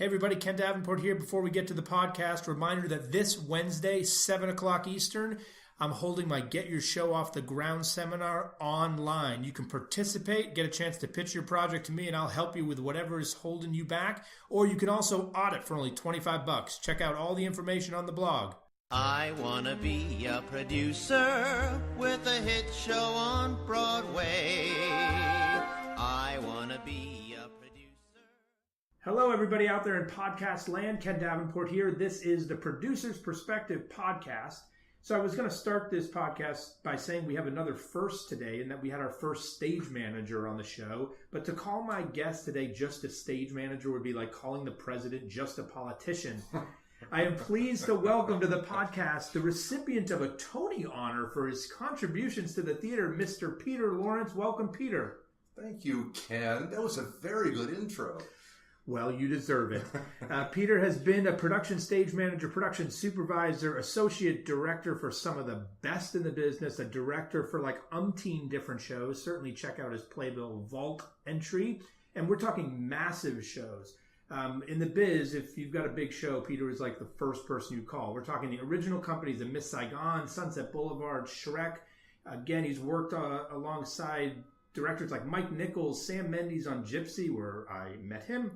Hey everybody, Ken Davenport here. Before we get to the podcast, reminder that this Wednesday, 7 o'clock Eastern, I'm holding my Get Your Show Off the Ground seminar online. You can participate, get a chance to pitch your project to me, and I'll help you with whatever is holding you back. Or you can also audit for only $25. Check out all the information on the blog. I wanna be a producer with a hit show on Broadway. I wanna be a producer. Hello, everybody out there in podcast land. Ken Davenport here. This is the Producer's Perspective podcast. So I was going to start this podcast by saying we have another first today and that we had our first stage manager on the show. But to call my guest today just a stage manager would be like calling the president just a politician. I am pleased to welcome to the podcast the recipient of a Tony honor for his contributions to the theater, Mr. Peter Lawrence. Welcome, Peter. Thank you, Ken. That was a very good intro. Well, you deserve it. Peter has been a production stage manager, production supervisor, associate director for some of the best in the business, a director for like umpteen different shows. Certainly check out his Playbill Vault entry. And we're talking massive shows. In the biz, if you've got a big show, Peter is like the first person you call. We're talking the original companies of Miss Saigon, Sunset Boulevard, Shrek. Again, he's worked alongside directors like Mike Nichols, Sam Mendes on Gypsy, where I met him.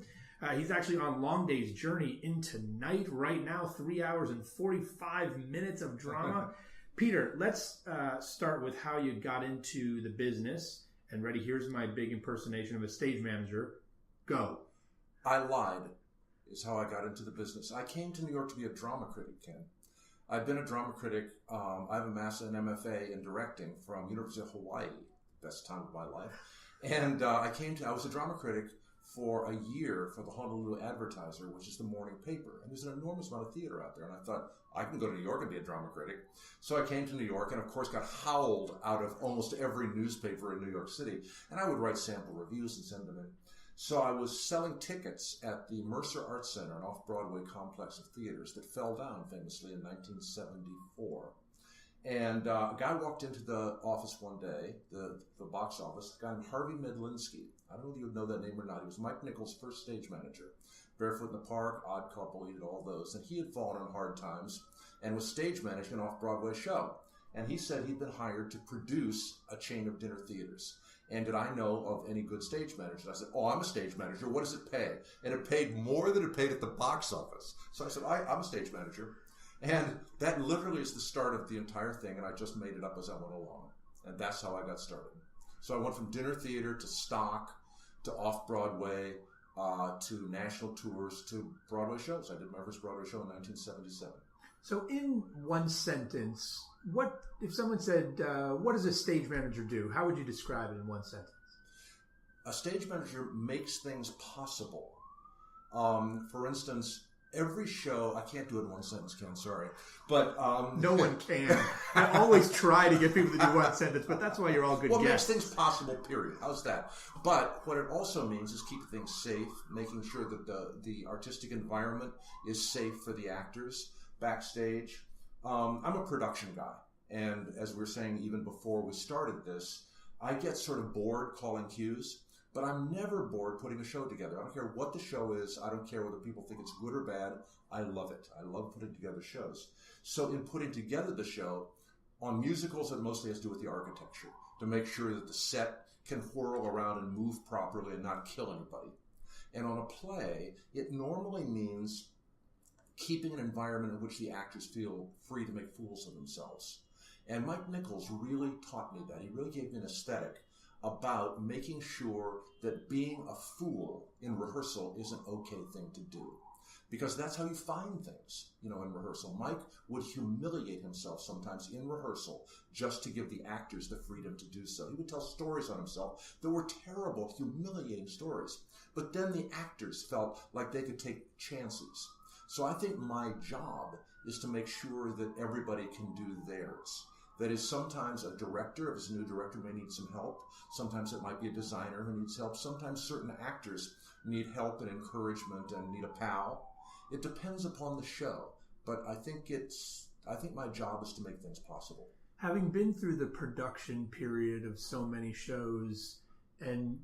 He's actually on Long Day's Journey into Night right now, 3 hours and 45 minutes of drama. Peter, let's start with how you got into the business. And ready, here's my big impersonation of a stage manager. Go. I lied, is how I got into the business. I came to New York to be a drama critic, Ken. I've been a drama critic. I have a master and MFA in directing from University of Hawaii. Best time of my life. And I was a drama critic for a year for the Honolulu Advertiser, which is the morning paper. And there's an enormous amount of theater out there. And I thought, I can go to New York and be a drama critic. So I came to New York and, of course, got howled out of almost every newspaper in New York City. And I would write sample reviews and send them in. So I was selling tickets at the Mercer Arts Center, an off-Broadway complex of theaters that fell down famously in 1974. And a guy walked into the office one day, the box office, a guy named Harvey Medlinski. I don't know if you would know that name or not. He was Mike Nichols' first stage manager. Barefoot in the Park, Odd Couple, he did all those. And he had fallen on hard times and was stage managing an off-Broadway show. And he said he'd been hired to produce a chain of dinner theaters. And did I know of any good stage managers? And I said, I'm a stage manager. What does it pay? And it paid more than it paid at the box office. So I said, I'm a stage manager. And that literally is the start of the entire thing, and I just made it up as I went along. And that's how I got started. So I went from dinner theater to stock to off-Broadway to national tours to Broadway shows. I did my first Broadway show in 1977. So in one sentence, what if someone said, what does a stage manager do? How would you describe it in one sentence? A stage manager makes things possible. For instance, every show, I can't do it in one sentence, Ken, sorry. But no one can. I always try to get people to do one sentence, but that's why you're all good guests. Makes things possible, period. How's that? But what it also means is keep things safe, making sure that the artistic environment is safe for the actors backstage. I'm a production guy. And as we were saying even before we started this, I get sort of bored calling cues. But I'm never bored putting a show together. I don't care what the show is. I don't care whether people think it's good or bad. I love it. I love putting together shows. So in putting together the show, on musicals, it mostly has to do with the architecture, to make sure that the set can whirl around and move properly and not kill anybody. And on a play, it normally means keeping an environment in which the actors feel free to make fools of themselves. And Mike Nichols really taught me that. He really gave me an aesthetic about making sure that being a fool in rehearsal is an okay thing to do. Because that's how you find things, in rehearsal. Mike would humiliate himself sometimes in rehearsal just to give the actors the freedom to do so. He would tell stories on himself that were terrible, humiliating stories. But then the actors felt like they could take chances. So I think my job is to make sure that everybody can do theirs. That is, sometimes a director, if it's a new director, may need some help. Sometimes it might be a designer who needs help. Sometimes certain actors need help and encouragement and need a pal. It depends upon the show. But I think my job is to make things possible. Having been through the production period of so many shows and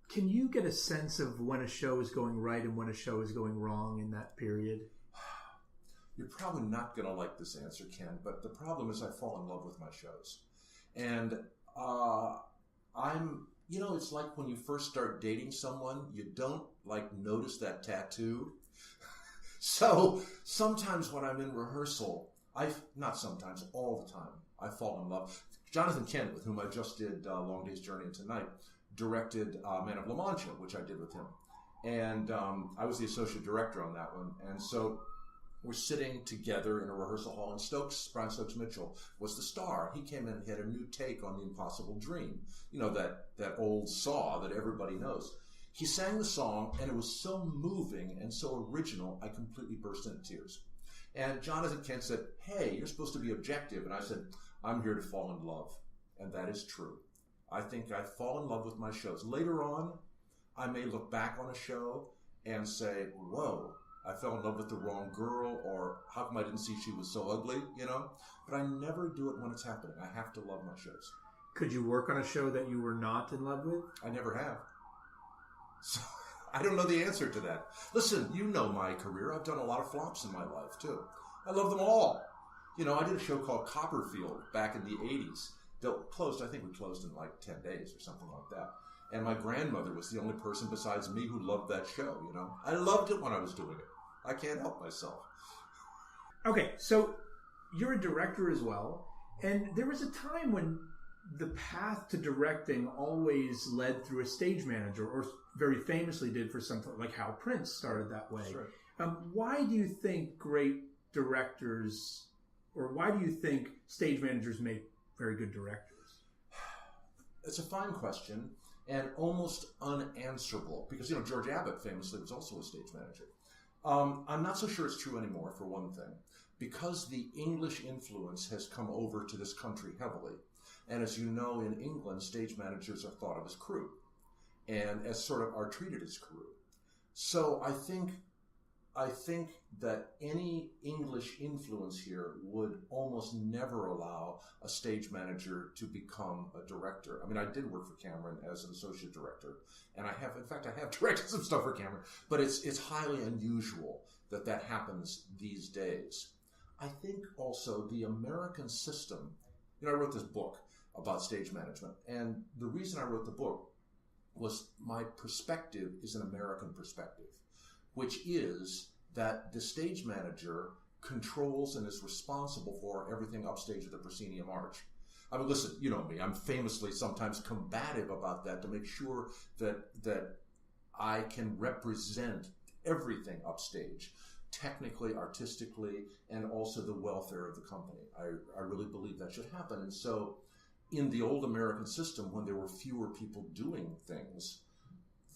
Can you get a sense of when a show is going right and when a show is going wrong in that period? You're probably not going to like this answer, Ken, but the problem is I fall in love with my shows. And it's like when you first start dating someone, you don't notice that tattoo. So sometimes when I'm in rehearsal, all the time, I fall in love. Jonathan Kent, with whom I just did Long Day's Journey into Night, directed Man of La Mancha, which I did with him. And I was the associate director on that one. And so we're sitting together in a rehearsal hall, and Brian Stokes Mitchell was the star. He came in and had a new take on The Impossible Dream, that old saw that everybody knows. He sang the song, and it was so moving and so original, I completely burst into tears. And Jonathan Kent said, "Hey, you're supposed to be objective." And I said, "I'm here to fall in love." And that is true. I think I fall in love with my shows. Later on, I may look back on a show and say, whoa, I fell in love with the wrong girl, or how come I didn't see she was so ugly, But I never do it when it's happening. I have to love my shows. Could you work on a show that you were not in love with? I never have. So I don't know the answer to that. Listen, you know my career. I've done a lot of flops in my life, too. I love them all. I did a show called Copperfield back in the 80s. I think we closed in 10 days or something like that. And my grandmother was the only person besides me who loved that show, I loved it when I was doing it. I can't help myself. Okay, so you're a director as well. And there was a time when the path to directing always led through a stage manager, or very famously did for something like Hal Prince started that way. Sure. Why do you think great directors, or why do you think stage managers make very good directors? It's a fine question and almost unanswerable because, George Abbott famously was also a stage manager. I'm not so sure it's true anymore, for one thing, because the English influence has come over to this country heavily. And as you know, in England, stage managers are thought of as crew and as sort of are treated as crew. So I think that any English influence here would almost never allow a stage manager to become a director. I mean, I did work for Cameron as an associate director, and I have directed some stuff for Cameron, but it's highly unusual that happens these days. I think also the American system, I wrote this book about stage management, and the reason I wrote the book was my perspective is an American perspective, which is that the stage manager controls and is responsible for everything upstage of the proscenium arch. I mean, listen, you know me, I'm famously sometimes combative about that to make sure that I can represent everything upstage, technically, artistically, and also the welfare of the company. I really believe that should happen. And so in the old American system, when there were fewer people doing things,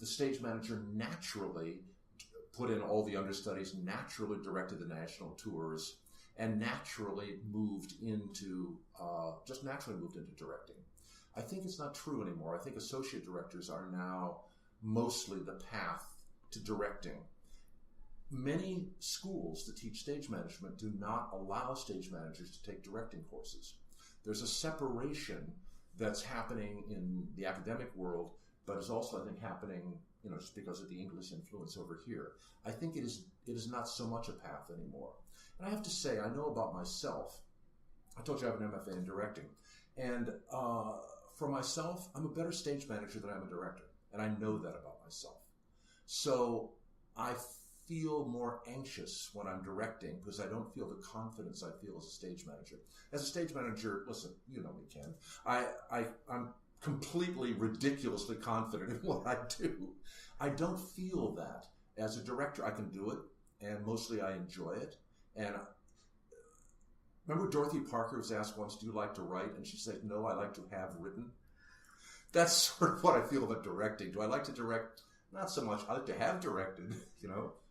the stage manager naturally put in all the understudies, naturally directed the national tours, and naturally moved into directing. I think it's not true anymore. I think associate directors are now mostly the path to directing. Many schools that teach stage management do not allow stage managers to take directing courses. There's a separation that's happening in the academic world, but is also, I think, happening just because of the English influence over here. I think it is not so much a path anymore. And I have to say, I know about myself. I told you I have an MFA in directing. And for myself, I'm a better stage manager than I'm a director. And I know that about myself. So I feel more anxious when I'm directing because I don't feel the confidence I feel as a stage manager. As a stage manager, listen, you know me, Ken. I'm completely ridiculously confident in what I do. I don't feel that. As a director, I can do it, and mostly I enjoy it. And remember Dorothy Parker was asked once, "Do you like to write?" And she said, "No, I like to have written." That's sort of what I feel about directing. Do I like to direct? Not so much. I like to have directed,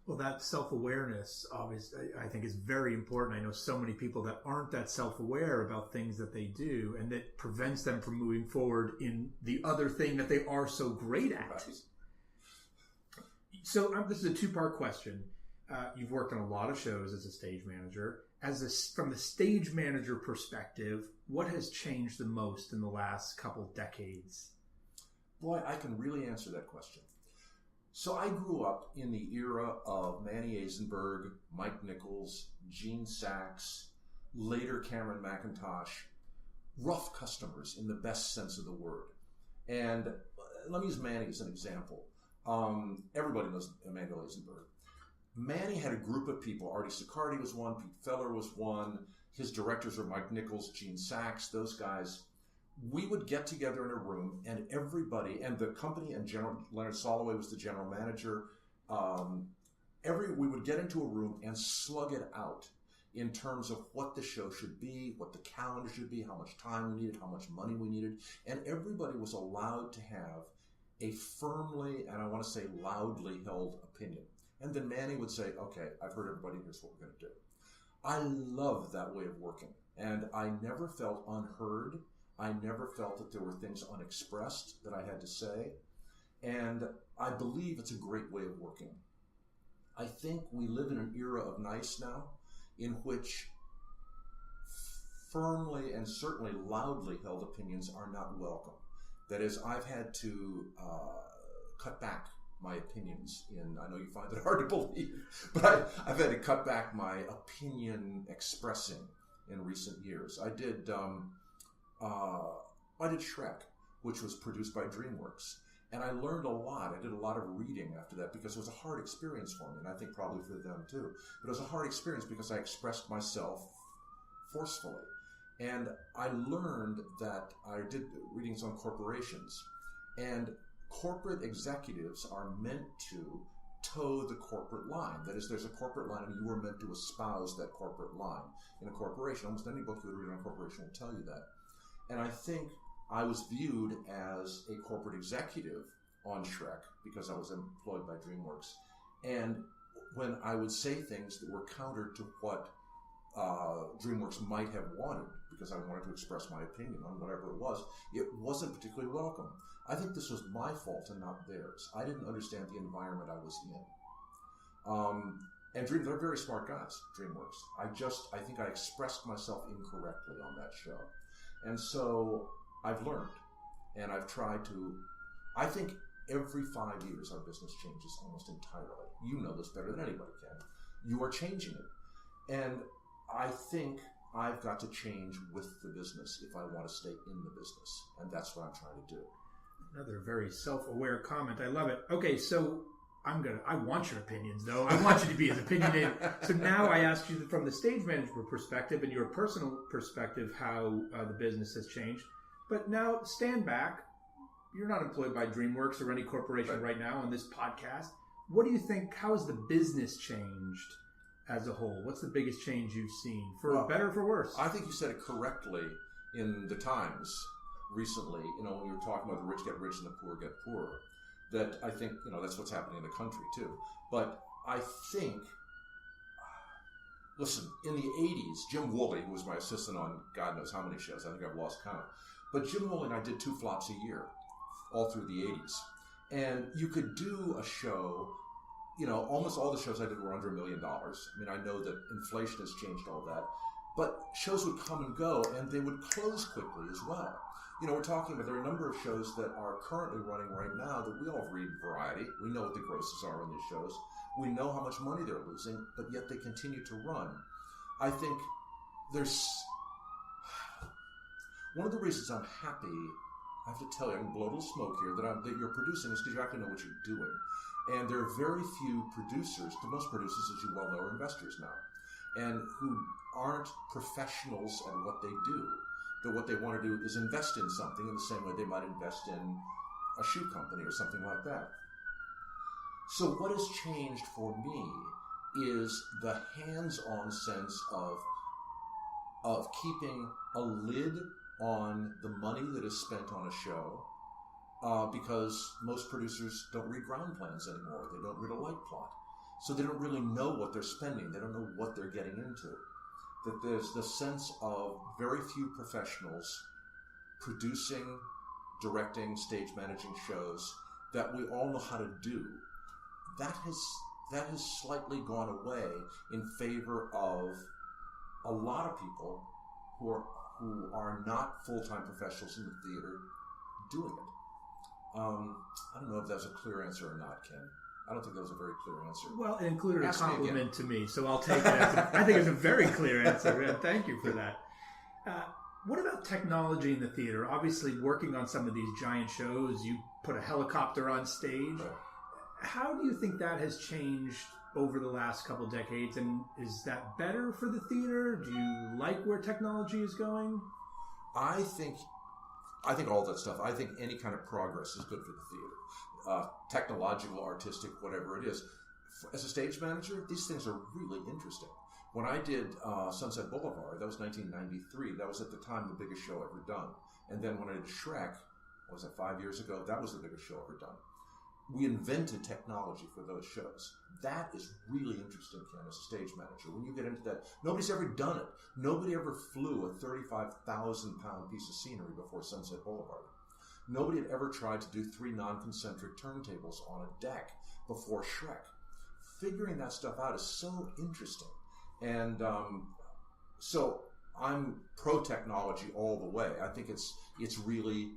Well, that self-awareness, obviously, I think is very important. I know so many people that aren't that self-aware about things that they do, and that prevents them from moving forward in the other thing that they are so great at. Right. So this is a two-part question. You've worked on a lot of shows as a stage manager. From the stage manager perspective, what has changed the most in the last couple decades? Boy, I can really answer that question. So I grew up in the era of Manny Eisenberg, Mike Nichols, Gene Saks, later Cameron McIntosh, rough customers in the best sense of the word. And let me use Manny as an example. Everybody knows Emmanuel Eisenberg. Manny had a group of people. Artie Sicardi was one. Pete Feller was one. His directors were Mike Nichols, Gene Saks, those guys. We would get together in a room, and everybody, and the company, and Leonard Soloway was the general manager. We would get into a room and slug it out in terms of what the show should be, what the calendar should be, how much time we needed, how much money we needed, and everybody was allowed to have a firmly, and I want to say loudly held opinion. And then Manny would say, okay, I've heard everybody, here's what we're going to do. I love that way of working, and I never felt unheard. I never felt that there were things unexpressed that I had to say, and I believe it's a great way of working. I think we live in an era of nice now in which firmly and certainly loudly held opinions are not welcome. That is, I've had to cut back my opinions I know you find that hard to believe, but I've had to cut back my opinion expressing in recent years. I did Shrek, which was produced by DreamWorks, and I learned a lot. I did a lot of reading after that because it was a hard experience for me, and I think probably for them too. But it was a hard experience because I expressed myself forcefully. And I learned that I did readings on corporations, and corporate executives are meant to toe the corporate line. That is, there's a corporate line, and you are meant to espouse that corporate line in a corporation. Almost any book you would read on a corporation will tell you that. And I think I was viewed as a corporate executive on Shrek because I was employed by DreamWorks. And when I would say things that were counter to what DreamWorks might have wanted, because I wanted to express my opinion on whatever it wasn't particularly welcome. I think this was my fault and not theirs. I didn't understand the environment I was in. And they're very smart guys, DreamWorks. I think I expressed myself incorrectly on that show. And so I've learned, and I've tried to, I think every 5 years our business changes almost entirely. You know this better than anybody can. You are changing it. And I think I've got to change with the business if I want to stay in the business. And that's what I'm trying to do. Another very self-aware comment. I love it. Okay, so I want your opinions, though. I want you to be as opinionated. So now I asked you from the stage management perspective and your personal perspective how the business has changed. But now stand back. You're not employed by DreamWorks or any corporation right now on this podcast. What do you think? How has the business changed as a whole? What's the biggest change you've seen, for better or for worse? I think you said it correctly in the Times recently. When we were talking about the rich get rich and the poor get poorer. That I think, that's what's happening in the country too. But I think, listen, in the 80s, Jim Woolley, who was my assistant on God knows how many shows, I think I've lost count. But Jim Woolley and I did 2 flops a year, all through the 80s. And you could do a show, almost all the shows I did were under $1 million. I mean, I know that inflation has changed all that. But shows would come and go, and they would close quickly as well. We're talking about, there are a number of shows that are currently running right now that we all read Variety. We know what the grosses are on these shows. We know how much money they're losing, but yet they continue to run. I think there's... One of the reasons I'm happy, I have to tell you, I can blow a little smoke here, that you're producing is because you actually know what you're doing. And there are very few producers, most producers, as you well know, are investors now, and who aren't professionals at what they do. That what they want to do is invest in something in the same way they might invest in a shoe company or something like that. So what has changed for me is the hands-on sense of keeping a lid on the money that is spent on a show, because most producers don't read ground plans anymore. They don't read a light plot. So they don't really know what they're spending. They don't know what they're getting into. That there's the sense of very few professionals producing, directing, stage managing shows that we all know how to do. That has slightly gone away in favor of a lot of people who are not full-time professionals in the theater doing it. I don't know if that's a clear answer or not, Ken. I don't think that was a very clear answer. Well, it included Ask a me again. compliment to me, so I'll take it. I think it's a very clear answer. Yeah, thank you for that. What about technology in the theater? Obviously, working on some of these giant shows, you put a helicopter on stage. Right. How do you think that has changed over the last couple decades? And is that better for the theater? Do you like where technology is going? I think all that stuff. I think any kind of progress is good for the theater. Technological, artistic, whatever it is. As a stage manager, these things are really interesting. When I did Sunset Boulevard, that was 1993. That was at the time the biggest show ever done. And then when I did Shrek, was it 5 years ago? That was the biggest show ever done. We invented technology for those shows. That is really interesting, Ken, as a stage manager. When you get into that, nobody's ever done it. Nobody ever flew a 35,000-pound piece of scenery before Sunset Boulevard. Nobody had ever tried to do 3 non-concentric turntables on a deck before Shrek. Figuring that stuff out is so interesting. And so I'm pro-technology all the way. I think it's really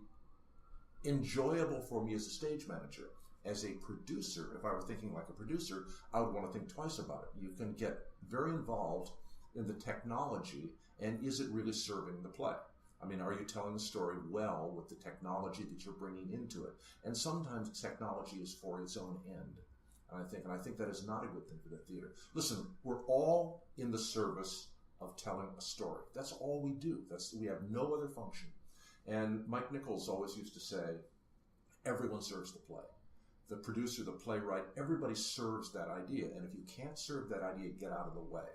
enjoyable for me as a stage manager. As a producer, if I were thinking like a producer, I would want to think twice about it. You can get very involved in the technology, and is it really serving the play? I mean, are you telling the story well with the technology that you're bringing into it? And sometimes technology is for its own end. And I think that is not a good thing for the theater. Listen, we're all in the service of telling a story. That's all we do. We have no other function. And Mike Nichols always used to say, everyone serves the play. The producer, the playwright, everybody serves that idea. And if you can't serve that idea, get out of the way.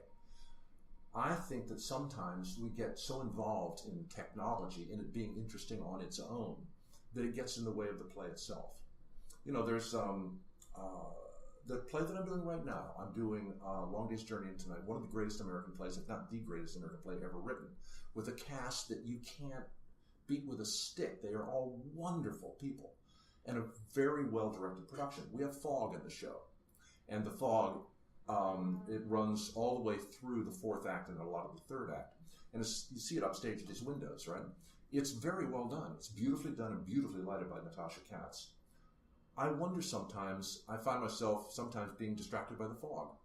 I think that sometimes we get so involved in technology and it being interesting on its own that it gets in the way of the play itself. You know, there's the play that I'm doing right now. I'm doing Long Day's Journey into Night, one of the greatest American plays, if not the greatest American play ever written, with a cast that you can't beat with a stick. They are all wonderful people. And a very well-directed production. We have fog in the show. And the fog, it runs all the way through the 4th act and a lot of the 3rd act. And you see it upstage at these windows, right? It's very well done. It's beautifully done and beautifully lighted by Natasha Katz. I wonder sometimes, I find myself sometimes being distracted by the fog.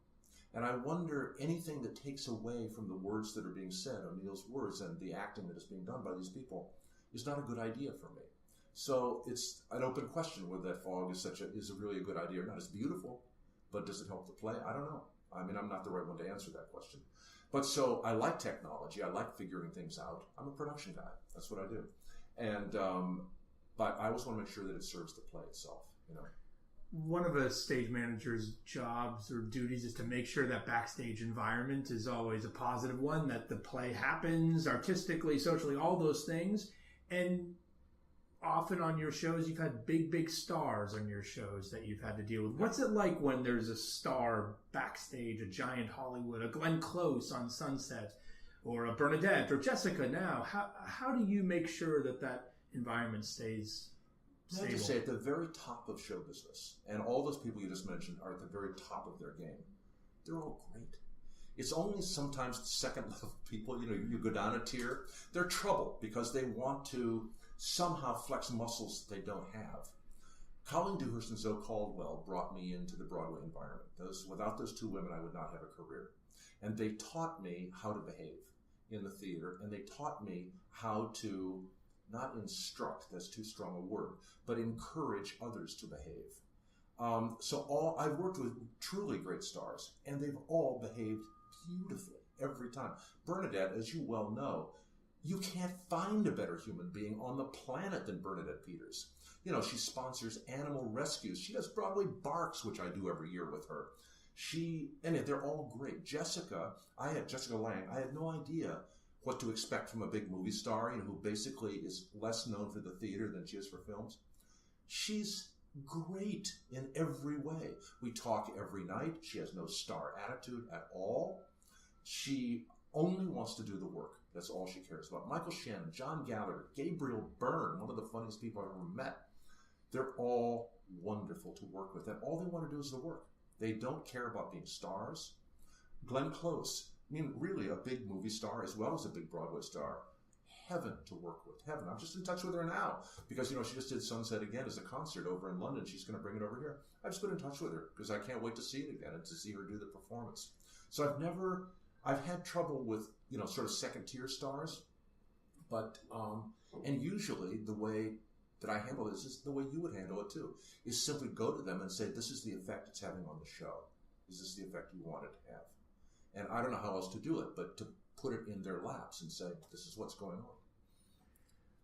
And I wonder anything that takes away from the words that are being said, O'Neill's words, and the acting that is being done by these people is not a good idea for me. So it's an open question whether that fog is really a good idea or not. It's beautiful, but does it help the play? I don't know. I mean, I'm not the right one to answer that question. But so I like technology. I like figuring things out. I'm a production guy. That's what I do. And but I always want to make sure that it serves the play itself. You know. One of a stage manager's jobs or duties is to make sure that backstage environment is always a positive one, that the play happens artistically, socially, all those things. And often on your shows, you've had big stars on your shows that you've had to deal with. What's it like when there's a star backstage, a giant Hollywood, a Glenn Close on Sunset, or a Bernadette, or Jessica now? How do you make sure that environment stays stable? I have to say, at the very top of show business, and all those people you just mentioned are at the very top of their game. They're all great. It's only sometimes the second level people, you go down a tier, they're trouble because they want to somehow flex muscles that they don't have. Colleen Dewhurst and Zoe Caldwell brought me into the Broadway environment. Without those 2 women, I would not have a career. And they taught me how to behave in the theater, and they taught me how to not instruct, that's too strong a word, but encourage others to behave. So I've worked with truly great stars, and they've all behaved beautifully every time. Bernadette, as you well know, you can't find a better human being on the planet than Bernadette Peters. She sponsors animal rescues. She does Broadway Barks, which I do every year with her. And they're all great. Jessica Lange, I had no idea what to expect from a big movie star, who basically is less known for the theater than she is for films. She's great in every way. We talk every night. She has no star attitude at all. She only wants to do the work. That's all she cares about. Michael Shannon, John Gallagher, Gabriel Byrne, one of the funniest people I've ever met. They're all wonderful to work with, and all they want to do is the work. They don't care about being stars. Glenn Close, really a big movie star as well as a big Broadway star, heaven to work with. Heaven. I'm just in touch with her now because, you know, she just did Sunset Again as a concert over in London. She's going to bring it over here. I've just been in touch with her because I can't wait to see it again and to see her do the performance. So I've had trouble with, you know, sort of second tier stars, but, and usually the way that I handle this is the way you would handle it too, is simply go to them and say, this is the effect it's having on the show. Is this the effect you want it to have? And I don't know how else to do it, but to put it in their laps and say, this is what's going on.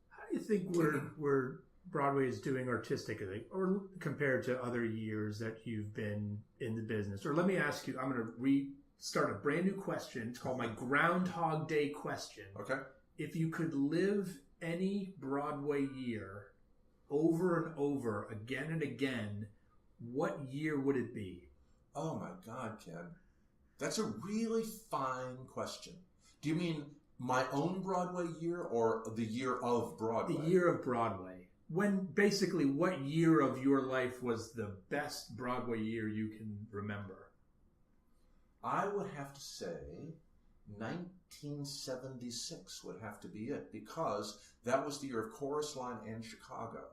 How do you think we're Broadway is doing artistically, or compared to other years that you've been in the business? Or let me ask you, I'm going to start a brand new question. It's called my Groundhog Day Question. Okay. If you could live any Broadway year over and over, again and again, what year would it be? Oh my God, Ken. That's a really fine question. Do you mean my own Broadway year or the year of Broadway? The year of Broadway. When, basically, what year of your life was the best Broadway year you can remember? I would have to say 1976 would have to be it, because that was the year of Chorus Line and Chicago.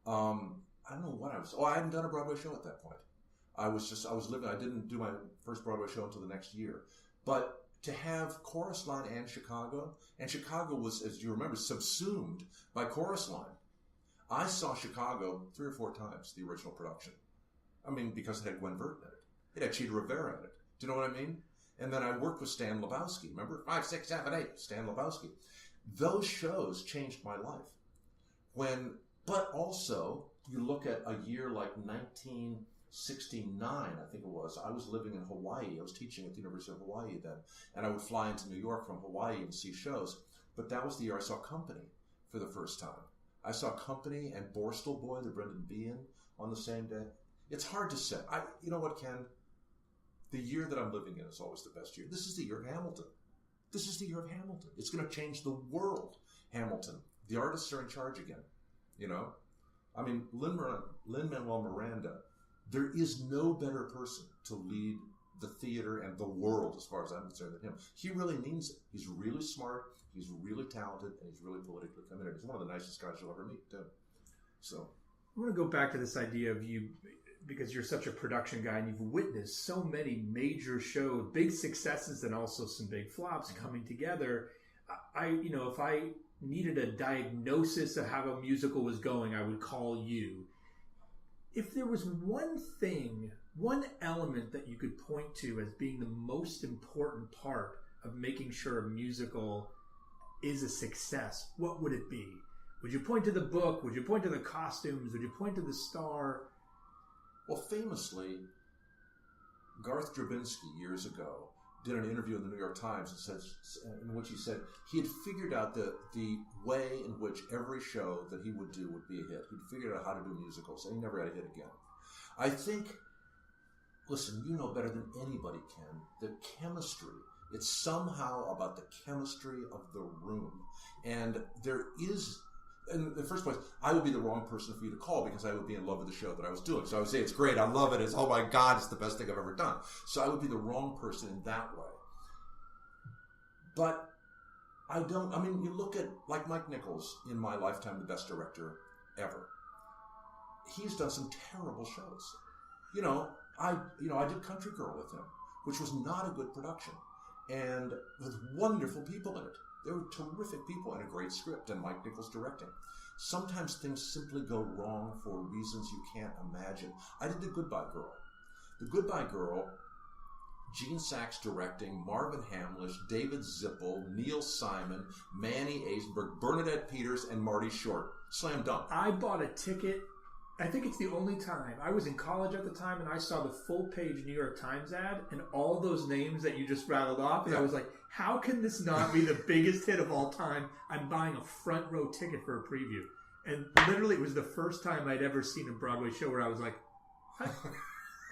I don't know what I was... Oh, I hadn't done a Broadway show at that point. I was living... I didn't do my first Broadway show until the next year. But to have Chorus Line and Chicago was, as you remember, subsumed by Chorus Line. I saw Chicago 3 or 4 times, the original production. I mean, because it had Gwen Verdon in it. It had Cheetah Rivera in it. Do you know what I mean? And then I worked with Stan Lebowski. Remember? 5, 6, 7, 8. Stan Lebowski. Those shows changed my life. But also, you look at a year like 1969, I think it was. I was living in Hawaii. I was teaching at the University of Hawaii then. And I would fly into New York from Hawaii and see shows. But that was the year I saw Company for the first time. I saw Company and Borstal Boy, the Brendan Behan, on the same day. It's hard to say. You know what, Ken? The year that I'm living in is always the best year. This is the year of Hamilton. This is the year of Hamilton. It's going to change the world, Hamilton. The artists are in charge again, you know? I mean, Lin-Manuel Miranda, there is no better person to lead the theater and the world, as far as I'm concerned, than him. He really means it. He's really smart, he's really talented, and he's really politically committed. He's one of the nicest guys you'll ever meet, too. So I want to go back to this idea of you, because you're such a production guy and you've witnessed so many major shows, big successes and also some big flops coming together. If I needed a diagnosis of how a musical was going, I would call you. If there was one thing, one element that you could point to as being the most important part of making sure a musical is a success, what would it be? Would you point to the book? Would you point to the costumes? Would you point to the star? Well, famously, Garth Drabinsky years ago did an interview in the New York Times in which he said he had figured out the way in which every show that he would do would be a hit. He'd figured out how to do musicals, and he never had a hit again. I think, listen, you know better than anybody can, the chemistry. It's somehow about the chemistry of the room. And there is... In the first place, I would be the wrong person for you to call because I would be in love with the show that I was doing. So I would say, it's great, I love it, oh my God, it's the best thing I've ever done. So I would be the wrong person in that way. But you look at, like Mike Nichols, in my lifetime, the best director ever. He's done some terrible shows. I did Country Girl with him, which was not a good production. And with wonderful people in it. There were terrific people and a great script, and Mike Nichols directing. Sometimes things simply go wrong for reasons you can't imagine. I did The Goodbye Girl. The Goodbye Girl, Gene Saks directing, Marvin Hamlish, David Zippel, Neil Simon, Manny Eisenberg, Bernadette Peters, and Marty Short. Slam dunk. I bought a ticket. I think it's the only time. I was in college at the time, and I saw the full-page New York Times ad, and all those names that you just rattled off, and I was like, how can this not be the biggest hit of all time? I'm buying a front-row ticket for a preview. And literally, it was the first time I'd ever seen a Broadway show where I was like,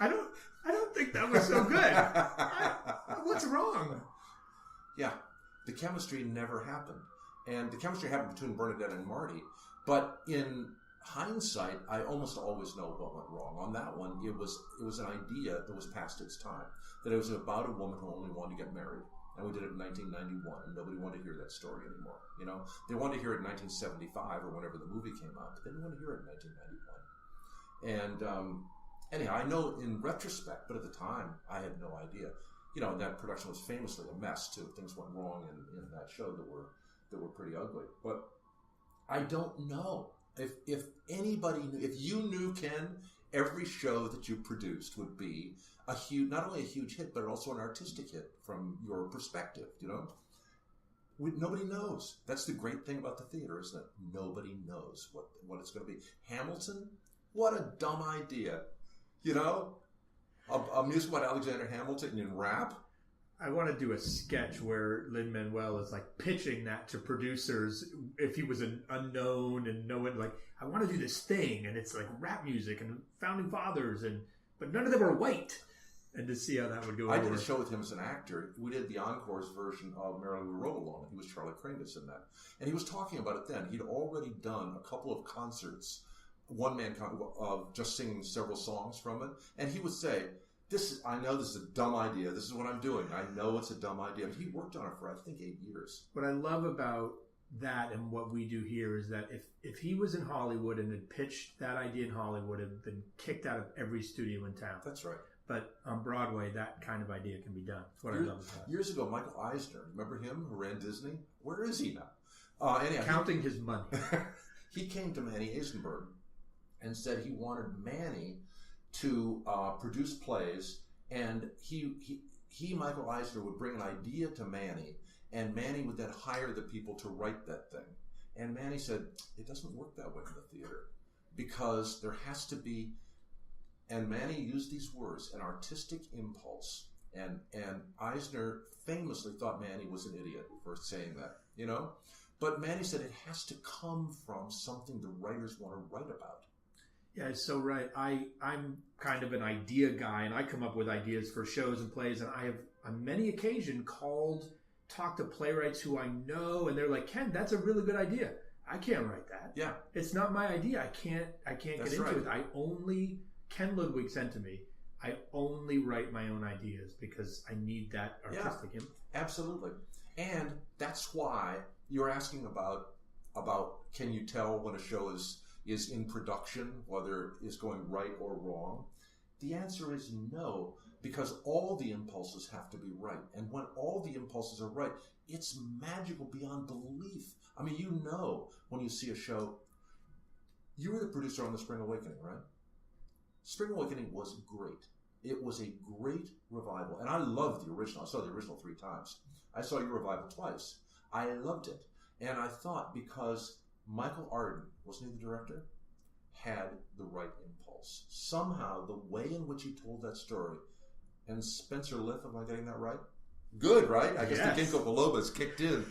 I don't think that was so good. What's wrong? Yeah, the chemistry never happened. And the chemistry happened between Bernadette and Marty, but in hindsight, I almost always know what went wrong. On that one, it was an idea that was past its time. That it was about a woman who only wanted to get married and we did it in 1991, and nobody wanted to hear that story anymore. They wanted to hear it in 1975 or whenever the movie came out, but they didn't want to hear it in 1991. And anyhow, I know in retrospect, but at the time, I had no idea. That production was famously a mess too. Things went wrong in that show that were pretty ugly. But I don't know if anybody knew. If you knew, Ken, every show that you produced would be not only a huge hit, but also an artistic hit from your perspective. Nobody knows. That's the great thing about the theater, isn't it? Nobody knows what it's going to be. Hamilton? What a dumb idea. A musical about Alexander Hamilton in rap? I want to do a sketch where Lin-Manuel is like pitching that to producers if he was an unknown and no one I want to do this thing and it's like rap music and founding fathers but none of them are white, and to see how that would go. I did a show with him as an actor. We did the Encore's version of Marilyn We Rode Alone. He was Charlie Kringus in that, and he was talking about it then. He'd already done a couple of concerts, one-man of just singing several songs from it, and he would say, I know this is a dumb idea. This is what I'm doing. I know it's a dumb idea. But he worked on it for, I think, 8 years. What I love about that and what we do here is that if he was in Hollywood and had pitched that idea in Hollywood, had been kicked out of every studio in town. That's right. But on Broadway, that kind of idea can be done. That's what I love about it. Years ago, Michael Eisner, remember him who ran Disney? Where is he now? Anyhow, counting his money. He came to Manny Eisenberg and said he wanted Manny to produce plays, and he Michael Eisner would bring an idea to Manny, and Manny would then hire the people to write that thing. And Manny said, it doesn't work that way in the theater, because there has to be, and Manny used these words, an artistic impulse. And Eisner famously thought Manny was an idiot for saying that, But Manny said it has to come from something the writers want to write about. Yeah, it's so right. I'm kind of an idea guy, and I come up with ideas for shows and plays, and I have on many occasions talked to playwrights who I know, and they're like, Ken, that's a really good idea. I can't write that. Yeah. It's not my idea. I can't get into it. Ken Ludwig said to me, I only write my own ideas because I need that artistic input. Absolutely. And that's why you're asking about can you tell when a show is in production, whether it's going right or wrong? The answer is no, because all the impulses have to be right. And when all the impulses are right, it's magical beyond belief. I mean, when you see a show, you were the producer on The Spring Awakening, right? Spring Awakening was great. It was a great revival. And I loved the original. I saw the original 3 times. I saw your revival twice. I loved it. And I thought, because Michael Arden, wasn't he the director, had the right impulse. Somehow, the way in which he told that story, and Spencer Liff, am I getting that right? Good, right? I guess the ginkgo bilobas kicked in.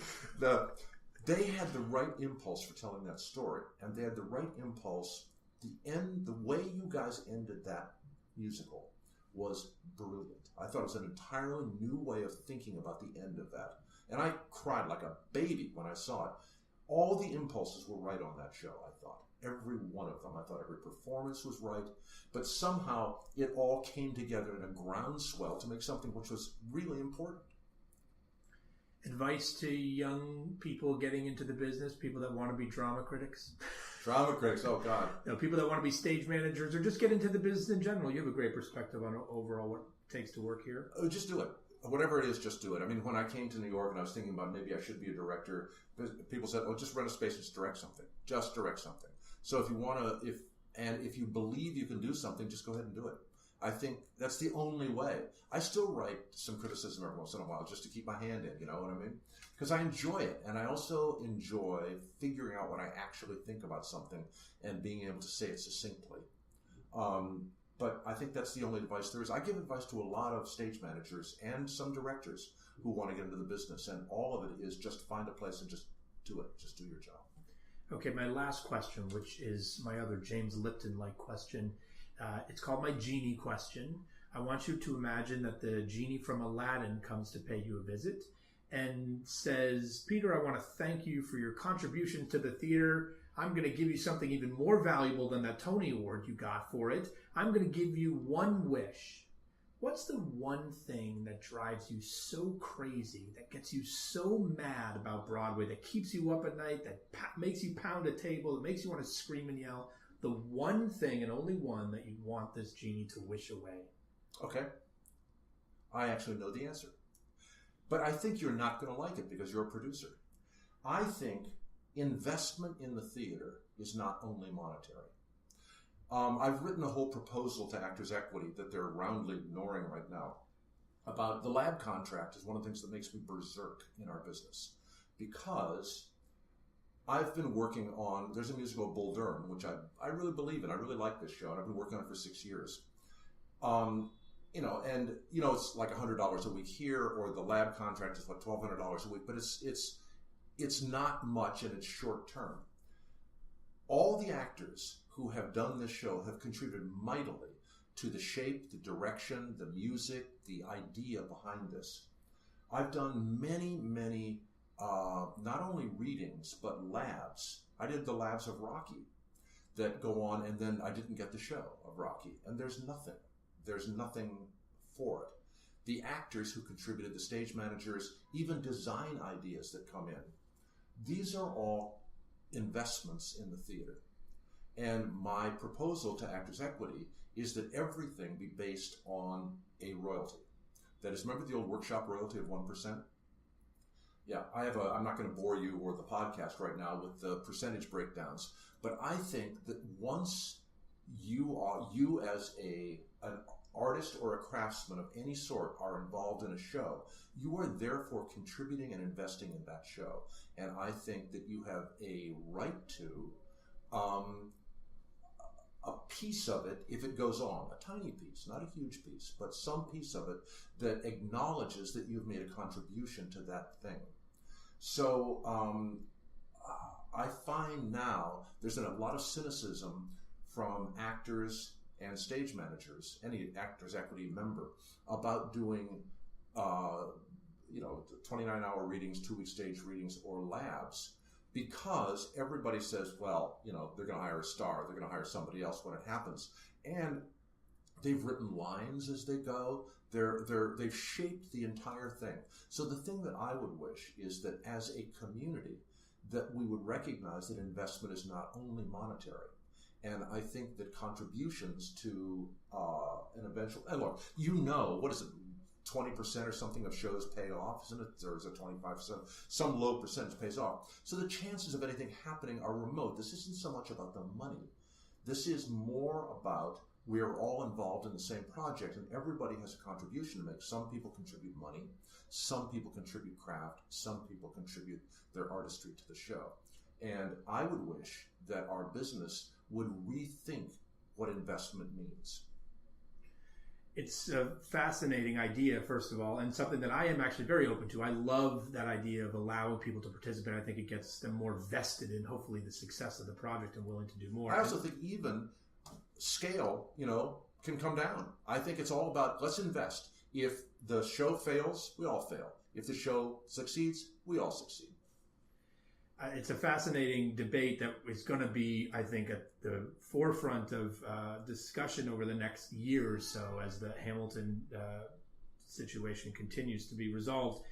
They had the right impulse for telling that story, and they had the right impulse. The way you guys ended that musical was brilliant. I thought it was an entirely new way of thinking about the end of that. And I cried like a baby when I saw it. All the impulses were right on that show, I thought. Every one of them. I thought every performance was right. But somehow it all came together in a groundswell to make something which was really important. Advice to young people getting into the business, people that want to be drama critics. Drama critics, oh God. People that want to be stage managers or just get into the business in general. You have a great perspective on overall what it takes to work here. Just do it. Whatever it is, just do it. I mean, when I came to New York and I was thinking about maybe I should be a director, people said, just rent a space and just direct something. Just direct something. So if you want to, if you believe you can do something, just go ahead and do it. I think that's the only way. I still write some criticism every once in a while just to keep my hand in, you know what I mean? Because I enjoy it, and I also enjoy figuring out what I actually think about something and being able to say it succinctly. But I think that's the only advice there is. I give advice to a lot of stage managers and some directors who want to get into the business, and all of it is just find a place and just do it. Just do your job. Okay, my last question, which is my other James Lipton-like question. It's called my genie question. I want you to imagine that the genie from Aladdin comes to pay you a visit and says, Peter, I want to thank you for your contribution to the theater. I'm going to give you something even more valuable than that Tony Award you got for it. I'm going to give you one wish. What's the one thing that drives you so crazy, that gets you so mad about Broadway, that keeps you up at night, that makes you pound a table, that makes you want to scream and yell? The one thing and only one that you want this genie to wish away. Okay. I actually know the answer. But I think you're not going to like it because you're a producer. I think investment in the theater is not only monetary. I've written a whole proposal to Actors Equity that they're roundly ignoring right now about the lab contract is one of the things that makes me berserk in our business. Because I've been working on, there's a musical, Bull Durham, which I really believe in. I really like this show, and I've been working on it for 6 years. It's like $100 a week here, or the lab contract is like $1,200 a week, but it's not much, and it's short term. All the actors who have done this show have contributed mightily to the shape, the direction, the music, the idea behind this. I've done many, many, not only readings, but labs. I did the labs of Rocky that go on, and then I didn't get the show of Rocky, and there's nothing for it. The actors who contributed, the stage managers, even design ideas that come in. These are all investments in the theater. And my proposal to Actors Equity is that everything be based on a royalty. That is, remember the old workshop royalty of 1%? Yeah, I'm not going to bore you or the podcast right now with the percentage breakdowns, but I think that once you as an artist or a craftsman of any sort are involved in a show, you are therefore contributing and investing in that show. And I think that you have a right to a piece of it if it goes on, a tiny piece, not a huge piece, but some piece of it that acknowledges that you've made a contribution to that thing. So I find now there's a lot of cynicism from actors and stage managers, any Actors Equity member, about doing 29-hour readings, 2-week stage readings, or labs, because everybody says, well, they're going to hire a star, they're going to hire somebody else when it happens. And they've written lines as they go. They've shaped the entire thing. So the thing that I would wish is that as a community, that we would recognize that investment is not only monetary. And I think that contributions to an eventual, and look, what is it, 20% or something of shows pay off, isn't it? Or is it 25%? Some low percentage pays off. So the chances of anything happening are remote. This isn't so much about the money. This is more about we are all involved in the same project, and everybody has a contribution to make. Some people contribute money, some people contribute craft, some people contribute their artistry to the show. And I would wish that our business would rethink what investment means. It's a fascinating idea, first of all, and something that I am actually very open to. I love that idea of allowing people to participate. I think it gets them more vested in, hopefully, the success of the project and willing to do more. I also think even scale, can come down. I think it's all about, let's invest. If the show fails, we all fail. If the show succeeds, we all succeed. It's a fascinating debate that is going to be, I think, at the forefront of discussion over the next year or so as the Hamilton situation continues to be be resolved.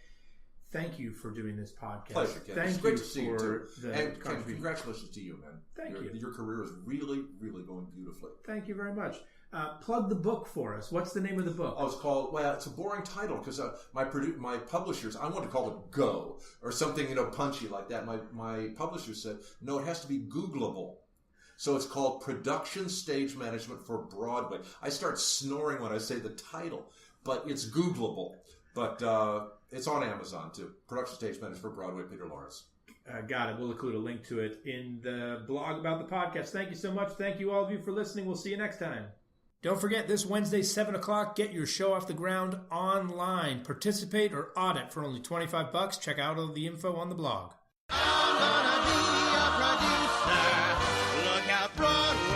Thank you for doing this podcast. Pleasure, Ken. Thank it's you great to see you, too. And Ken, congratulations to you, man. Thank you. Your career is really, really going beautifully. Thank you very much. Plug the book for us. What's the name of the book? Oh, it's called, it's a boring title because my publishers, I want to call it Go or something, punchy like that. My publisher said, no, it has to be Googleable. So it's called Production Stage Management for Broadway. I start snoring when I say the title, but it's Googleable. But it's on Amazon, too. Production Stage Management for Broadway, Peter Lawrence. Got it. We'll include a link to it in the blog about the podcast. Thank you so much. Thank you, all of you, for listening. We'll see you next time. Don't forget, this Wednesday, 7 o'clock, get your show off the ground online. Participate or audit for only $25. Check out all the info on the blog. I'm gonna be a producer. Look out, Broadway.